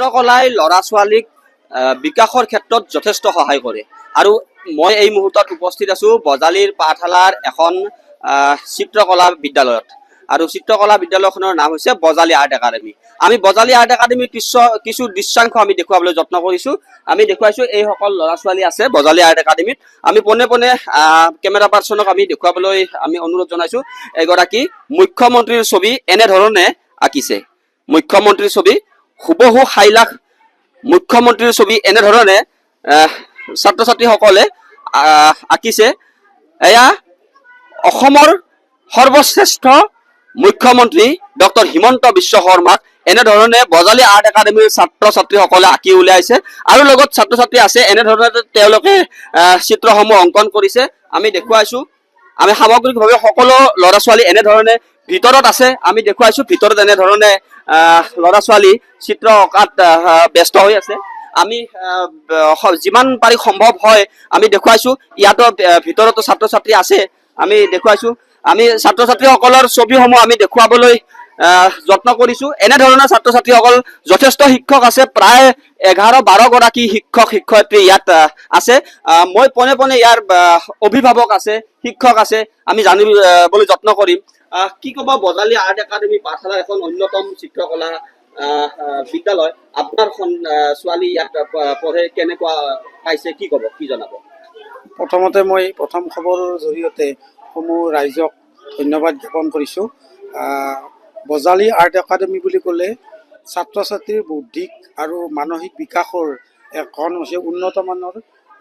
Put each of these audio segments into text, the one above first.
চিত্ৰকলাই ল'ৰা ছোৱালীক বিকাশৰ ক্ষেত্ৰত যথেষ্ট সহায় কৰে আৰু মই এই মুহূৰ্তত উপস্থিত আছো বজালীৰ পাঠশালাৰ এখন চিত্ৰকলা বিদ্যালয়ত আৰু চিত্ৰকলা বিদ্যালয়খনৰ নাম হৈছে বজালী আৰ্ট একাডেমি। আমি বজালী আৰ্ট একাডেমিৰ কিছু দৃশ্যাংশ আমি দেখুৱাবলৈ যত্ন কৰিছো। আমি দেখুৱাইছো এইসকল ল'ৰা ছোৱালী আছে বজালী আৰ্ট একাডেমিত। আমি পোনে পোনে কেমেৰা পাৰ্চনক আমি দেখুৱাবলৈ আমি অনুৰোধ জনাইছো। এগৰাকী মুখ্যমন্ত্ৰীৰ ছবি এনেধৰণে আঁকিছে। মুখ্যমন্ত্ৰীৰ ছবি হুবহু 6 লাখ মুখ্যমন্ত্ৰীৰ ছবি এনেধৰণে ছাত্ৰ ছাত্ৰীসকলে আঁকিছে। এয়া অসমৰ সৰ্বশ্ৰেষ্ঠ মুখ্যমন্ত্ৰী ডক্টৰ হিমন্ত বিশ্ব শৰ্মাক এনেধৰণে বজালী আৰ্ট একাডেমিৰ ছাত্ৰ ছাত্ৰীসকলে আঁকি উলিয়াইছে আৰু লগত ছাত্ৰ ছাত্ৰী আছে এনেধৰণে তেওঁলোকে চিত্ৰসমূহ অংকন কৰিছে। আমি দেখুৱাইছো। আমি সামগ্ৰিকভাৱে সকলো ল'ৰা ছোৱালী এনেধৰণে ভিতৰত আছে। আমি দেখুৱাইছো ভিতৰত এনেধৰণে ল'ৰা ছোৱালী চিত্ৰ অঁকাত ব্যস্ত হৈ আছে। আমি যিমান পাৰি সম্ভৱ হয় আমি দেখুৱাইছো। ইয়াতো ভিতৰতো ছাত্ৰ ছাত্ৰী আছে। আমি দেখুৱাইছো। আমি ছাত্ৰ ছাত্ৰীসকলৰ ছবিসমূহ আমি দেখুৱাবলৈ যত্ন কৰিছো। এনেধৰণৰ ছাত্ৰ ছাত্ৰীসকল যথেষ্ট শিক্ষক আছে। প্ৰায় 11-12 গৰাকী শিক্ষক শিক্ষয়িত্ৰী ইয়াত আছে। মই পোনে পোনে ইয়াৰ অভিভাৱক আছে, শিক্ষক আছে, আমি জানিবলৈ যত্ন কৰিম। কি ক'ব বজালী আৰ্ট একাডেমি পাঠশালাৰ এখন অন্যতম চিত্ৰকলা বিদ্যালয়। আপোনাৰ ছোৱালী ইয়াত পঢ়ে, কেনেকুৱা পাইছে, কি ক'ব, কি জনাব? প্ৰথমতে মই প্ৰথম খবৰৰ জৰিয়তে সমূহ ৰাইজক ধন্যবাদ জ্ঞাপন কৰিছোঁ। বজালী আৰ্ট একাডেমি বুলি ক'লে ছাত্ৰ ছাত্ৰীৰ বৌদ্ধিক আৰু মানসিক বিকাশৰ এখন হৈছে উন্নত মানৰ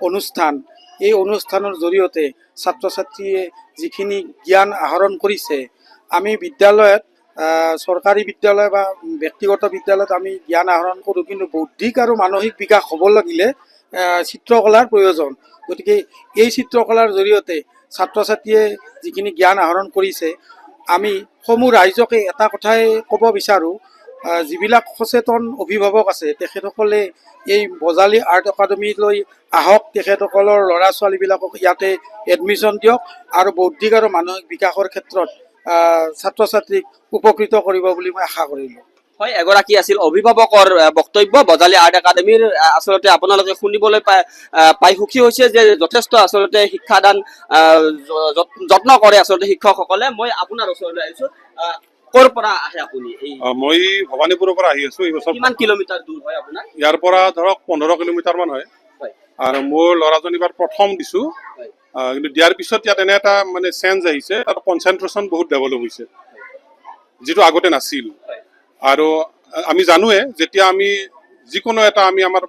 অনুষ্ঠান। এই অনুষ্ঠানৰ জৰিয়তে ছাত্ৰ ছাত্ৰীয়ে যিখিনি জ্ঞান আহৰণ কৰিছে, আমি বিদ্যালয়ত চৰকাৰী বিদ্যালয় বা ব্যক্তিগত বিদ্যালয়ত আমি জ্ঞান আহৰণ কৰোঁ, কিন্তু বৌদ্ধিক আৰু মানসিক বিকাশ হ'ব লাগিলে চিত্ৰকলাৰ প্ৰয়োজন। গতিকে এই চিত্ৰকলাৰ জৰিয়তে ছাত্ৰ ছাত্ৰীয়ে যিখিনি জ্ঞান আহৰণ কৰিছে, আমি সমূহ ৰাইজকে এটা কথাই ক'ব বিচাৰোঁ, যিবিলাক সচেতন অভিভাৱক আছে তেখেতসকলে এই বজালী আৰ্ট একাডেমিলৈ আহক, তেখেতসকলৰ ল'ৰা ছোৱালীবিলাকক ইয়াতে এডমিশ্যন দিয়ক আৰু বৌদ্ধিক আৰু মানসিক বিকাশৰ ক্ষেত্ৰত ছাত্ৰ ছাত্ৰীক উপকৃত কৰিব বুলি মই আশা কৰিলোঁ। হয়, এগৰাকী আছিল অভিভাৱকৰ বক্তব্য বজালী আৰ্ট একাডেমিৰ। আচলতে আপোনালোকে শুনিবলৈ পাই সুখী হৈছে যে যথেষ্ট আচলতে শিক্ষাদান যত্ন কৰে আচলতে শিক্ষকসকলে। মই আপোনাৰ ওচৰলৈ আহিছো। ক'ৰ পৰা আহে আপুনি? মই ভৱানীপুৰৰ পৰা আহি আছো। এই বছৰ কিমান কিলোমিটাৰ দূৰ হয় আপোনাৰ? ইয়াৰ পৰা ধৰক 15 কিলোমিটাৰ মান হয়। আৰু মোৰ ল'ৰাজন এইবাৰ প্ৰথম দিছো, কিন্তু দিয়াৰ পিছত ইয়াত এনে এটা মানে চেঞ্জ আহিছে, তাত কনচেনট্ৰেশ্যন বহুত ডেভেলপ হৈছে, যিটো আগতে নাছিল। আৰু আমি জানোৱে যেতিয়া আমি যিকোনো এটা আমি আমাৰ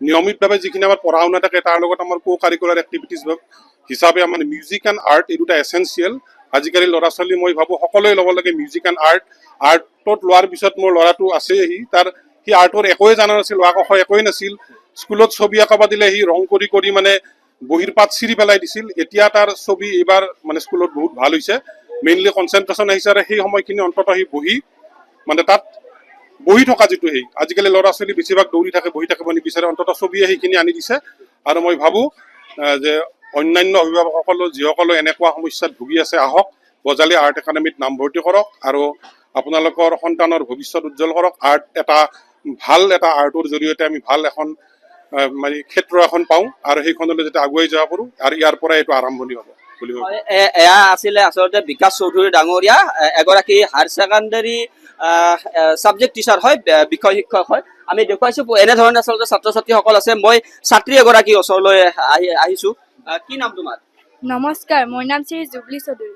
নিয়মিতভাৱে যিখিনি আমাৰ পঢ়া শুনা থাকে তাৰ লগত আমাৰ কো কাৰিকুলাৰ এক্টিভিটিজ হিচাপে আমাৰ মিউজিক এণ্ড আৰ্ট এই দুটা এচেঞ্চিয়েল। আজিকালি ল'ৰা ছোৱালী মই ভাবোঁ সকলোৱে ল'ব লাগে মিউজিক এণ্ড আৰ্ট। আৰ্টত লোৱাৰ পিছত মোৰ ল'ৰাটো আছেই, সি আৰ্টৰ একোৱে জানা নাছিল, ৱাক অখ একোৱে নাছিল। স্কুলত ছবি আঁকাব দিলে সি ৰং কৰি কৰি মানে বহীৰ পাত চিৰি পেলাই দিছিল। এতিয়া তাৰ ছবি এইবাৰ মানে স্কুলত বহুত ভাল হৈছে, মেইনলি কনচেনট্ৰেশ্যন আহিছে। আৰু সেই সময়খিনি অন্ততঃ সি মানে তাত বহি থকা যিটো আজিকালি ল'ৰা ছোৱালী বেছিভাগ দৌৰি থাকে, বহি থাকিব নিবিচাৰে, অন্ততঃ ছবিয়ে সেইখিনি আনি দিছে। আৰু মই ভাবোঁ যে অন্যান্য অভিভাৱকসকলো যিসকলে এনেকুৱা সমস্যাত ভুগি আছে, আহক বজালী আৰ্ট একাডেমিত নামভৰ্তি কৰক আৰু আপোনালোকৰ সন্তানৰ ভৱিষ্যত উজ্জ্বল কৰক। ভাল এটা আৰ্টৰ জৰিয়তে আমি ভাল এখন মানে ক্ষেত্ৰ এখন পাওঁ আৰু সেইখনলৈ যাতে আগুৱাই যাব পাৰোঁ, আৰু ইয়াৰ পৰা এইটো আৰম্ভণি হ'ব বুলি ভাবোঁ। এয়া আছিলে আচলতে বিকাশ চৌধুৰী ডাঙৰীয়া, এগৰাকী হায়াৰ ছেকেণ্ডাৰী ছাবজেক্ট টিচাৰ হয়, বিষয় শিক্ষক হয়। আমি দেখুৱাইছো এনেধৰণে আচলতে ছাত্ৰ ছাত্ৰীসকল আছে। মই ছাত্ৰী এগৰাকী ওচৰলৈ আহিছো। কি নাম তোমাৰ? নমস্কাৰ, মোৰ নাম শ্ৰী জুবলি চৌধুৰী।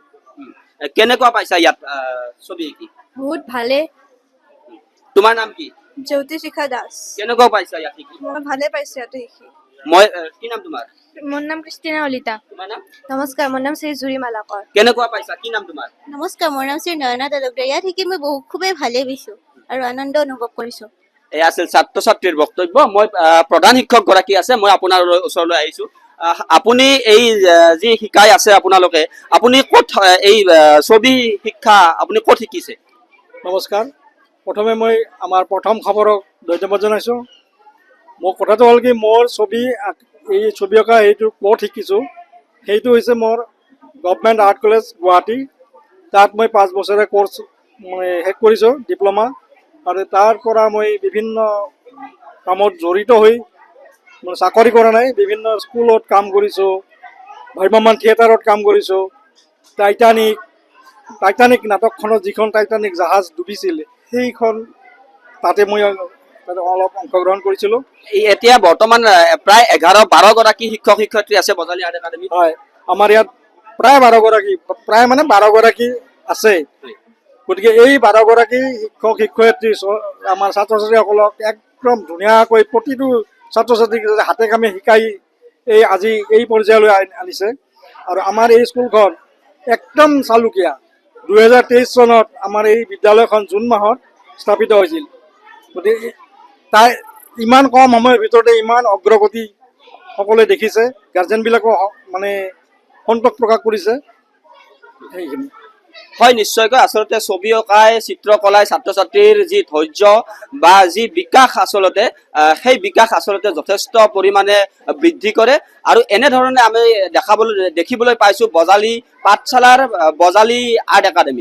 কেনেকুৱা পাইছা ইয়াত ছবি আঁকি? বহুত ভালে। তোমাৰ নাম কি? জ্যোতিশিখা দাস। কেনেকুৱা পাইছা ইয়াত শিকি? মই ভালে পাইছো ইয়াতে শিকি। কি নাম তোমাৰ? মোৰ নাম কৃষ্টিনা কলিতা। তোমাৰ নাম? নমস্কাৰ, মোৰ নাম শ্ৰী জুৰি মালাকৰ। কেনেকুৱা পাইছা? কি নাম তোমাৰ? নমস্কাৰ, মোৰ নাম শ্ৰী নয়না তালুকদাৰ। ইয়াত শিকি মই খুবেই ভালে পাইছো আৰু আনন্দ অনুভৱ কৰিছো। এয়া আছিল ছাত্ৰ ছাত্ৰীৰ বক্তব্য। মই প্ৰধান শিক্ষক গৰাকী আছে, মই আপোনাৰ ওচৰলৈ আহিছো। আপুনি এই যি শিকাই আছে আপোনালোকে, আপুনি ক'ত এই ছবি শিক্ষা আপুনি ক'ত শিকিছে? নমস্কাৰ, প্ৰথমে মই আমাৰ প্ৰথম খবৰক ধন্যবাদ জনাইছোঁ। মোৰ কথাটো হ'ল কি, মোৰ এই ছবি অঁকা এইটো ক'ত শিকিছোঁ, সেইটো হৈছে মোৰ গভৰ্ণমেণ্ট আৰ্ট কলেজ গুৱাহাটী। তাত মই 5 বছৰীয়া কোৰ্চ মই শেষ কৰিছোঁ, ডিপ্ল'মা। আৰু তাৰ পৰা মই বিভিন্ন কামত জড়িত হৈ মানে চাকৰি কৰা নাই, বিভিন্ন স্কুলত কাম কৰিছোঁ, ভ্ৰাম্যমাণ থিয়েটাৰত কাম কৰিছোঁ। টাইটানিক নাটকখনত যিখন টাইটানিক জাহাজ ডুবিছিল সেইখন তাতে মই তাতে অলপ অংশগ্ৰহণ কৰিছিলোঁ। এতিয়া বৰ্তমান প্ৰায় 11-12 গৰাকী শিক্ষক শিক্ষয়িত্ৰী আছে বজালী আৰ্ট একাডেমীত। হয়, আমাৰ ইয়াত প্ৰায় 12গৰাকী, প্ৰায় মানে 12গৰাকী আছে। গতিকে এই 12গৰাকী শিক্ষক শিক্ষয়িত্ৰী আমাৰ ছাত্ৰ ছাত্ৰীসকলক একদম ধুনীয়াকৈ প্ৰতিটো ছাত্ৰ ছাত্ৰীক হাতে কামে শিকাই আজি এই পৰ্যায়লৈ আনিছে। আৰু আমাৰ এই স্কুলখন একদম চালুকীয়া। 2023 চনত আমাৰ এই বিদ্যালয়খন জুন মাহত স্থাপিত হৈছিল। গতিকে তাই ইমান কম সময়ৰ ভিতৰতে ইমান অগ্ৰগতি সকলোৱে দেখিছে, গাৰ্জেনবিলাকো মানে সন্তোষ প্ৰকাশ কৰিছে। সেইখিনি হয়, নিশ্চয়কৈ আচলতে ছবি অঁকাই চিত্ৰকলাই ছাত্ৰ ছাত্ৰীৰ যি ধৈৰ্য বা যি বিকাশ আচলতে সেই বিকাশ আচলতে যথেষ্ট পৰিমাণে বৃদ্ধি কৰে। আৰু এনেধৰণে আমি দেখিবলৈ পাইছোঁ বজালী পাঠশালাৰ বজালী আৰ্ট একাডেমী।